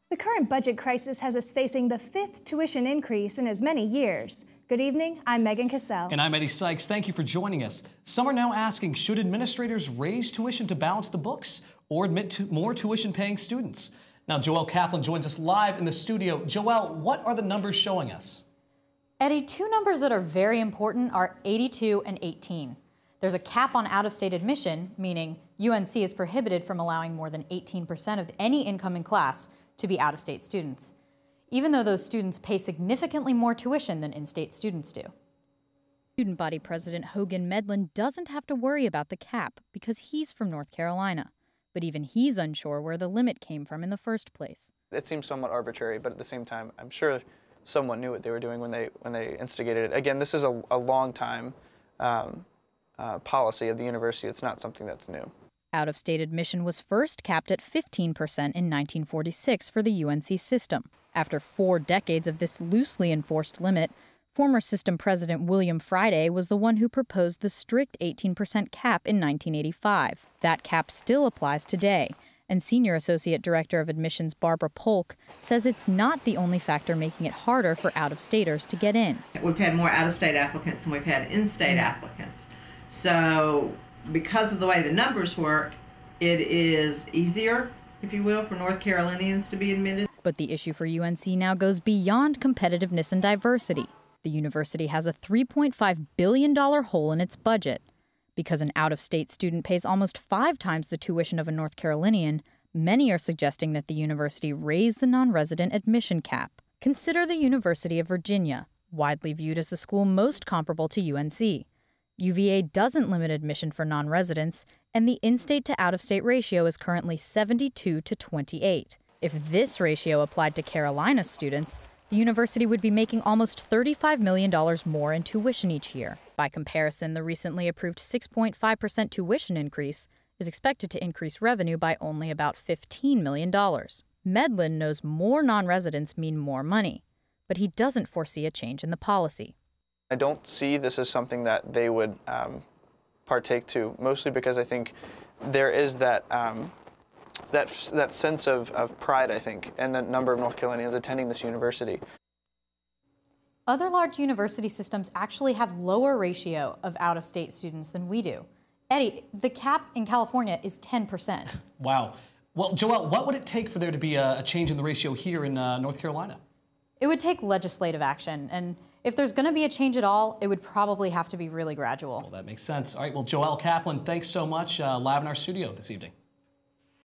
The current budget crisis has us facing the fifth tuition increase in as many years. Good evening, I'm Megan Cassell. And I'm Eddie Sykes. Thank you for joining us. Some are now asking, should administrators raise tuition to balance the books or admit to more tuition-paying students? Now, Joelle Kaplan joins us live in the studio. Joelle, what are the numbers showing us? Eddie, two numbers that are very important are 82 and 18. There's a cap on out-of-state admission, meaning UNC is prohibited from allowing more than 18% of any incoming class to be out-of-state students, even though those students pay significantly more tuition than in-state students do. Student body president Hogan Medlin doesn't have to worry about the cap because he's from North Carolina. But even he's unsure where the limit came from in the first place. It seems somewhat arbitrary, but at the same time, I'm sure someone knew what they were doing when they instigated it. Again, this is a long time policy of the university. It's not something that's new. Out-of-state admission was first capped at 15% in 1946 for the UNC system. After 4 decades of this loosely enforced limit, former system president William Friday was the one who proposed the strict 18% cap in 1985. That cap still applies today, and Senior Associate Director of Admissions Barbara Polk says it's not the only factor making it harder for out-of-staters to get in. We've had more out-of-state applicants than we've had in-state applicants. So because of the way the numbers work, it is easier, if you will, for North Carolinians to be admitted. But the issue for UNC now goes beyond competitiveness and diversity. The university has a $3.5 billion hole in its budget. Because an out-of-state student pays almost 5 times the tuition of a North Carolinian, many are suggesting that the university raise the non-resident admission cap. Consider the University of Virginia, widely viewed as the school most comparable to UNC. UVA doesn't limit admission for non-residents, and the in-state to out-of-state ratio is currently 72 to 28. If this ratio applied to Carolina students, the university would be making almost $35 million more in tuition each year. By comparison, the recently approved 6.5% tuition increase is expected to increase revenue by only about $15 million. Medlin knows more non-residents mean more money, but he doesn't foresee a change in the policy. I don't see this as something that they would partake to, mostly because I think there is that sense of pride, I think, and the number of North Carolinians attending this university. Other large university systems actually have lower ratio of out-of-state students than we do. Eddie, the cap in California is 10%. Wow. Well, Joelle, what would it take for there to be a change in the ratio here in North Carolina? It would take legislative action, and if there's going to be a change at all, it would probably have to be really gradual. Well, that makes sense. All right, well, Joelle Kaplan, thanks so much, live in our studio this evening.